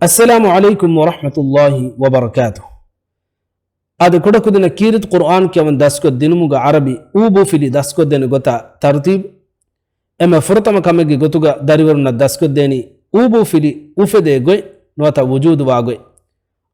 السلام عليكم ورحمة الله وبركاته. هذا كده كده نكيرت قرآن كمان داسكو دينمو عربي أوبو فيلي داسكو دين غوتا ترتيب أما فرطما كامي غوتوغا داريورنا داسكو ديني أوبو فيلي أوفدي غوي نواتا وجود واغوي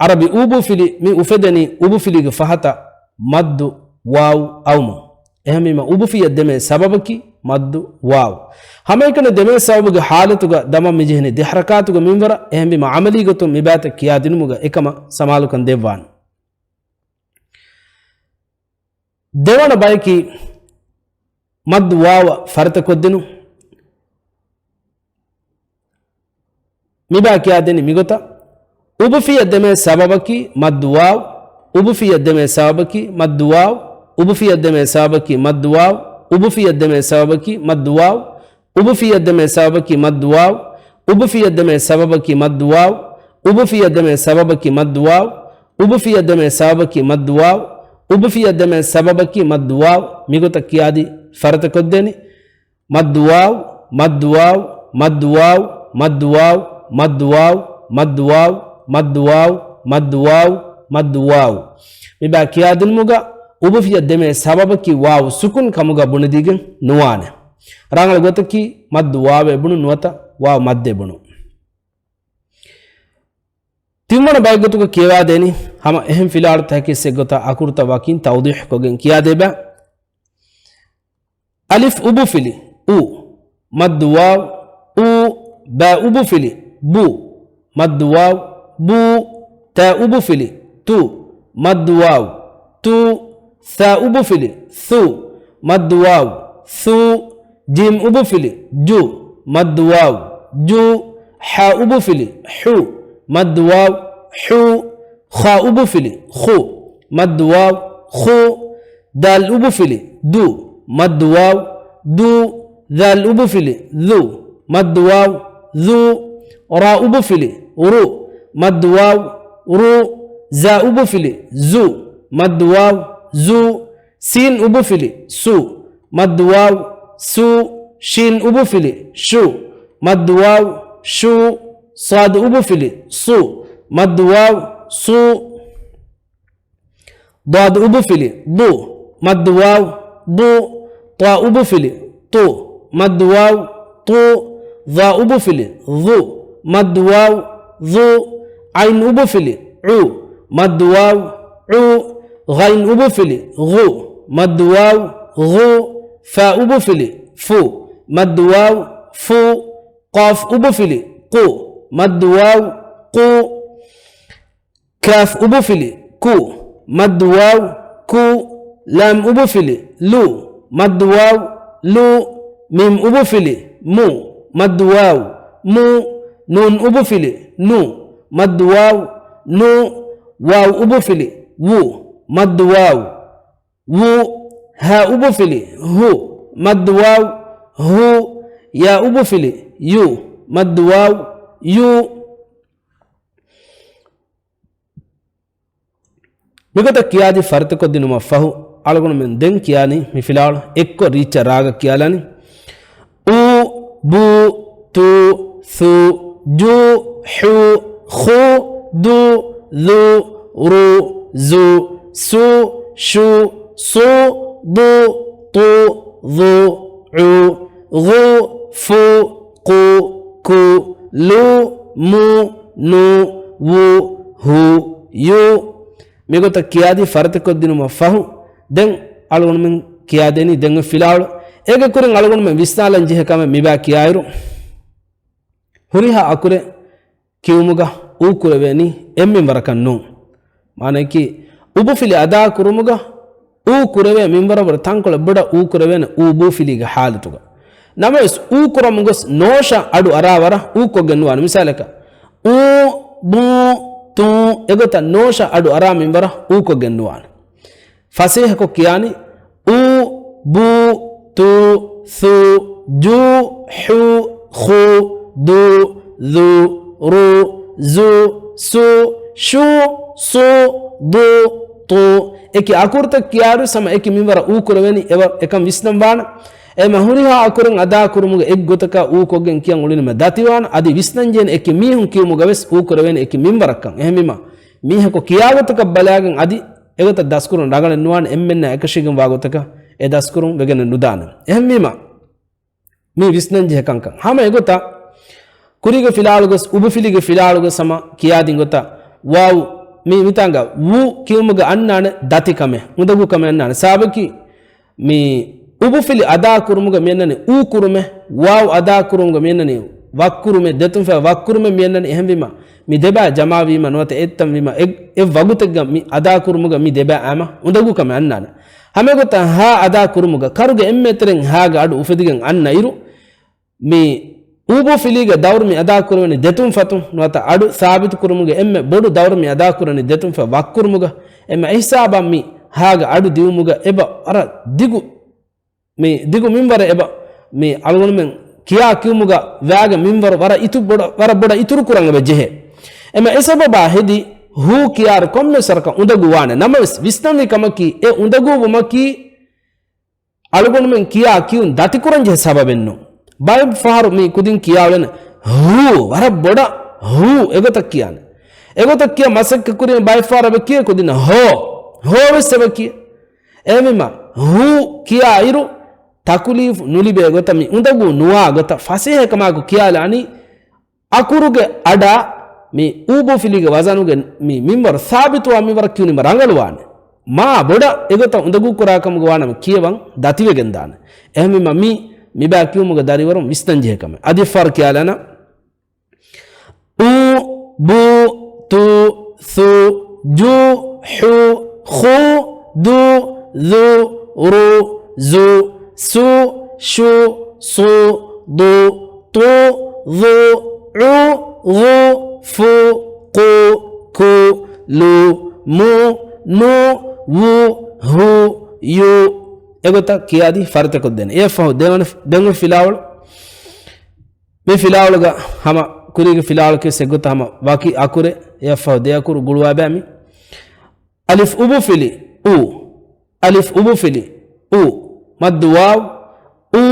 عربي أوبو فيلي مي أوفدني أوبو فيلي غفهتا مد واو أومو أهمي ما أوبو في الدمي سببكي مد واو هميكنا دمي سببك حالتك دما مجهني دي حركاتك منورا أهمي ما عملي غتو مباتك كيا دينمو إكما سمالو كان ديوان ದೇವನ ಬಾಯಿಕಿ ಮದ್ ವಾವ ಫರತ ಕೊದ್ದೆನು ಮಿಬಾಕಿ ಆದೆನಿ ಮಿಗೊತ ಉಬುಫಿ ಅದ್ದೆಮೆ ಸಬಬಕಿ ಮದ್ ವಾವ್ ಉಬುಫಿ ಅದ್ದೆಮೆ ಸಬಬಕಿ ಮದ್ ವಾವ್ ಉಬುಫಿ ಅದ್ದೆಮೆ ಸಬಬಕಿ ಮದ್ ವಾವ್ ಉಬುಫಿ ಅದ್ದೆಮೆ ಸಬಬಕಿ ಮದ್ ವಾವ್ ಉಬುಫಿ ಅದ್ದೆಮೆ ಸಬಬಕಿ ಮದ್ ವಾವ್ ಉಬುಫಿ ಅದ್ದೆಮೆ ಸಬಬಕಿ ಮದ್ ವಾವ್ ಉಬುಫಿ ಅದ್ದೆಮೆ ಸಬಬಕಿ ಮದ್ ವಾವ್ ಉಬುಫಿ ಅದ್ದೆಮೆ ಸಬಬಕಿ ಮದ್ ವಾವ್ ಉಬುಫಿ ಅದ್ದಮೆ ಸಬಬಕಿ ಮದ್ವಾವ್ ಮಿಗುತ ಕಿಯಾದಿ ಫರತ ಕೊದ್ದೇನಿ ಮದ್ವಾವ್ ಮದ್ವಾವ್ ಮದ್ವಾವ್ ಮದ್ವಾವ್ ಮದ್ವಾವ್ ಮದ್ವಾವ್ ಮದ್ವಾವ್ ಮದ್ವಾವ್ ಮದ್ವಾವ್ ಮಿಬಾ ಕಿಯಾದಿನ್ ಮುಗ ಉಬುಫಿ ಅದ್ದಮೆ ಸಬಬಕಿ ವಾವ್ ಸುಕುನ್ ಕಮುಗ ಬುಣದಿಗೆ ನುವಾನೆ ರಾಂಗಳ ಗೊತಕಿ ಮದ್ವಾವೆ ಬುಣು ನುವತ ವಾವ್ ಮದ್ದೆ ಬುಣು तिमण बायगतु को केवा देनी हम अहम फिलाड़ तहकी से गोता आकुरता वाकिन तौदीह को गें किया देबा अलिफ उबु फिली उ मद वाव उ बा उबु फिली बु मद वाव बु ता उबु फिली तु मद वाव तु सा उबु फिली सु मद वाव सु जिम उबु फिली जु मद वाव जु हा उबु फिली हु मद वाव حو خا أبوفلي خو مد واو خو دال أبوفلي دو مد واو دو ذال أبوفلي ذو مد واو ذو را أبوفلي رو مد واو رو زا أبوفلي زو مد واو زو سين أبوفلي سو مد واو سو شين أبوفلي شو مد واو شو صاد أبوفلي صو مد واو صو ضاد أبوفلي ضو مد واو ضو طاء أبوفلي طو مد واو طو ظا أبوفلي ضو مد واو ضو عين أبوفلي عو مد واو عو غين أبوفلي غو مد واو غو فاء أبوفلي فو مد واو فو قاف أبوفلي قو مد واو قو كاف أبوفلي كو مد واو كو لام أبوفلي لو مد واو لو ميم أبوفلي مو مد واو مو نون أبوفلي نو مد واو نو واو أبوفلي وو مد واو وو ها أبوفلي هو مد واو هو يا أبوفلي يو مد واو يو मिगत कियादी फरत को दिनुमा फहु अलगुण में दें कियानी मिफिलाल एक को रीच राग कियालानी उ बु तु सु जु हु खु दु लु रु जु सु शु सु दु तु ذु उ غु फु qu ku lu mu nu wu hu yu मिगोत कियादी फरत को दिनुमा फहु दें अलगुण में किया देनी देंग फिलावल एक कुरिंग अलगुण में विस्तालन जिह का में मिबा कियायरु हुरिहा अकुरे किउमुगा ऊ कुरवेनी एम्मि वरकन्नु माने कि उबुफिली अदा कुरुमुगा ऊ कुरवे मिंबर वर तंकुल बड ऊ कुरवेन ऊ बुफिली ग हालतुगा नमस ऊ कुरमुगस नोशा अडु अरावरा ऊ को गन्नुवान मिसालक ऊ बु तू एगोता नोशा अडु अरा मिंबरा ऊ को गेन्नुवान फसीह को कियानी ऊ बू तू सु जू हु खु दू ذु रू जू सु शु सु दू तू एकी आकुर्त कियारु सम एकी मिंबरा ऊ कुरवेनी एवर एकम विस्नम वान mahuriha akuren ada kurumuga ek gotaka u kogen kiyan ulinma datiwan adi visnanjen ek mihun kiyumuga wes u korwen ek minbarakkan ehmima mihako kiyagotaka balagen adi egota daskurun ragale nuwan emmenna ekashigum wagotaka e daskurun wegen nudana ehmima mi visnanje hekankan hama egota kuriga filalugas ubufilige filalugas sama kiyadin gota waw mi mitanga wu kiyumuga annane datikame undagu kame annane sabaki mi ubufili ada kurumuga mennane u kurume waw ada kurumuga mennane wakkurume detum fa wakkurume mennane ehmima mi deba jama wima nota ettam wima e wagutega mi ada kurumuga mi deba ama undagu kame annana hame gota ha ada kurumuga karuge emmeteren haga adu ufedigen anna iru mi ubufiliga dawrmi ada kurumani detum fatum nota adu sabit kurumuga emme bodu dawrmi ada kurani detum fa wakkurumuga emme ihsaba mi haga adu diumuga eba ara digu minbara eba mi algon men kiya kiumuga waga minbara wara boda ituru kuranga be jehe ema esababa hedi hu kiyar komme sarka undagu wane namas visnani kamaki e undagu bumaki algon men kiya kiun dati kuranje sababenno bay faru mi kudin kiyawlen hu wara boda hu egotak kiya masak kurin bay faru be kiya kudin ho wesebe kiya emima hu kiya iru takulif nulibe gota mi undagu nuwa gota fasihe kamaku kiyala ani akuruge ada mi ubu filige wazanuge mi mimbar sabitu wa mimbar kyuni marangalwane ma boda egota undagu kurakamuge wana kiyewan dative gendane ehmima mi ba kyumuge dariwarum visnanje kame adi far kiyalana u bu tu su ju hu khu du zu ru zu su shu su du tu zu u fu ku ku lu mu nu wu hu yu egota kiyadi farte koddene e fahu dengu filawul me filawulga hama kuriga filawul ke segota hama waki akure e fahu de akuru gulwa bami alif ubu fili u alif ubu fili u mad waw u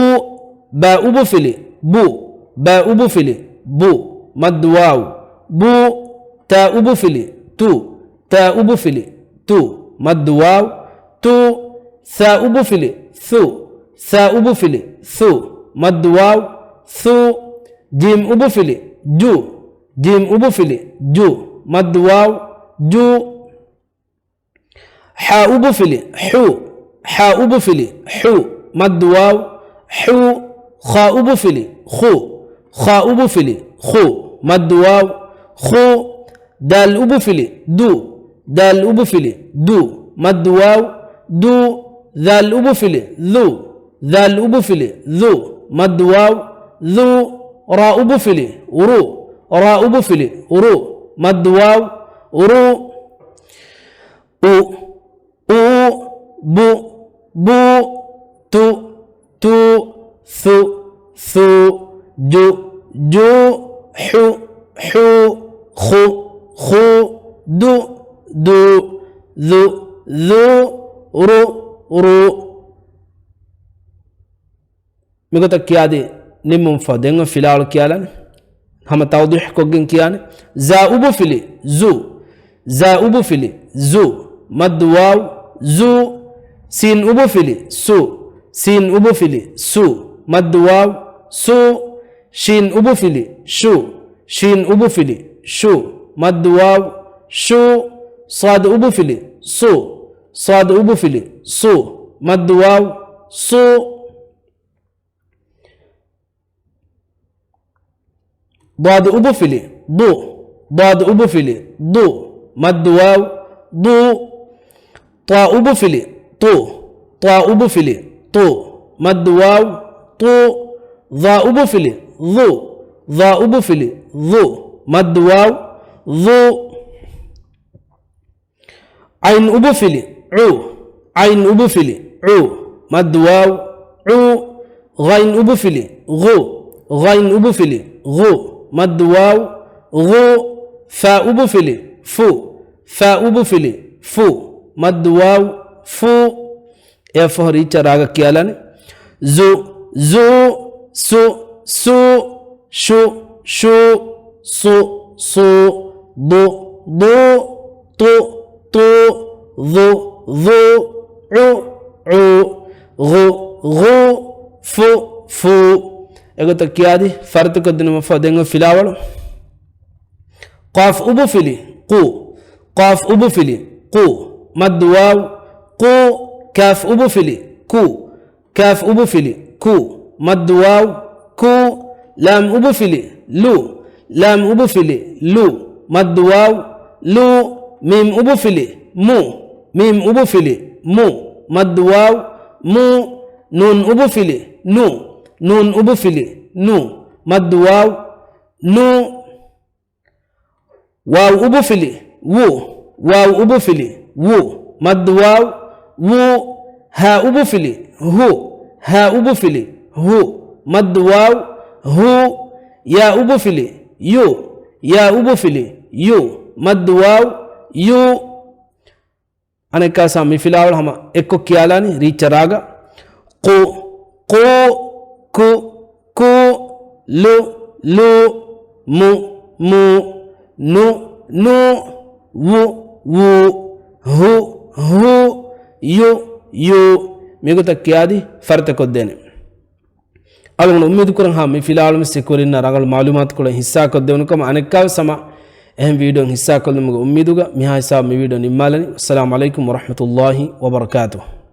ba ubu fili bu ba ubu fili bu mad waw bu ta ubu fili tu ta ubu fili tu mad waw tu sa ubu fili thu sa ubu fili thu mad waw thu jim ubu fili ju jim ubu fili ju mad waw ju ha ubu fili hu ha ubu fili hu mad waw hu kha ubu fili khu kha ubu fili khu mad waw khu dal ubu fili du dal ubu fili du mad waw du dal ubu fili dhu dal ubu fili dhu mad waw dhu ra ubu fili uru ra ubu fili uru mad waw uru u bu tu thu ju hu khu du zu ru migota kiyadi nimum fa denga filal kiyalan hama tawdih kogen kiyane za ubu fili zu mad waw zu sin ubu fili su mad waw su shin ubu fili shu mad waw shu sad ubu fili su mad waw su ضاد ubu fili du mad waw du ta ubu fili tu mad waw tu dha ubu fili dhu mad waw dhu ain ubu fili mad waw ghain ubu fili ghu mad waw ghu fa ubu fili fu mad waw fu e fahri charaga kiyalan zu zu su su shu shu su su du du tu tu dhu dhu u u ghu ghu fu fu ego to kiadi fartu ko dinu fa dengo filawalo qaf ubu fili qu qaf ubu fili qu mad waw qu kaf ubu fili ku kaf ubu fili ku mad waw ku lam ubu fili lu lam ubu fili lu mad waw lu mim ubu fili mu mim ubu fili mu mad waw mu nun ubu fili nu nun ubu fili nu mad waw nu waw ubu fili wu waw ubu fili wu mad waw wu ha ubu fili hu ha ubu fili hu mad waw hu ya ubu fili yu ya ubu fili yu mad waw yu aneka sami filawal hama ekko kiyalani richa raga qu qu ku ku lu lu mu mu nu nu wu wu hu hu yu yu miguta kiyadi farte koddene algon ummid kuran ha mi filawal mi sekorin na ragal malumat ko hissa koddene kam aneka sama اهم فيديو حصہ کل مگ امیدوگا میہا حساب می ویڈیو نمالنی السلام علیکم ورحمۃ اللہ وبرکاتہ